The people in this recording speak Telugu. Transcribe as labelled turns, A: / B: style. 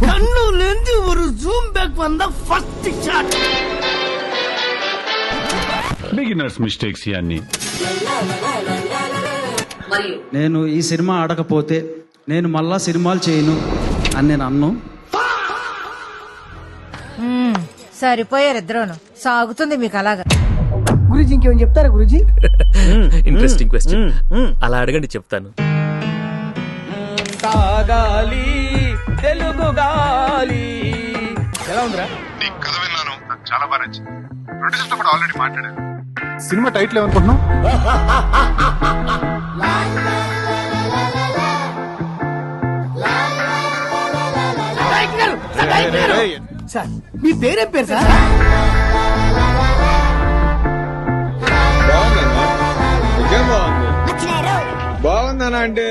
A: கண்ணுலேந்து ஒரு ஜூம் பேக் வந்த ஃபர்ஸ்ட் ஷாட்.
B: బిగినర్స్ మిస్టేక్స్ ఇవన్నీ.
C: నేను ఈ సినిమా ఆడకపోతే నేను మళ్ళా సినిమాలు చేయను అని నేను అన్ను.
D: సరిపోయారు ఇద్దరును. సాగుతుంది మీకు అలాగా.
A: గురూజీ ఇంకేమైనా చెప్తారా గురూజీ?
E: Interesting question. అలా అడగండి చెప్తాను.
F: సాగాలి తెలుగు గాలి. ఎలా ఉందిరా?
G: నీ కథ విన్నాను, నాకు చాలా బాగా నచ్చింది. ప్రొడ్యూసర్ తో కూడా ఆల్రెడీ మాట్లాడాను.
H: సినిమా టైటిల్ ఏమనుకుంటున్నావు?
A: సార్ మీ పేరేం పేరు సార్?
G: బాగుందనా అంటే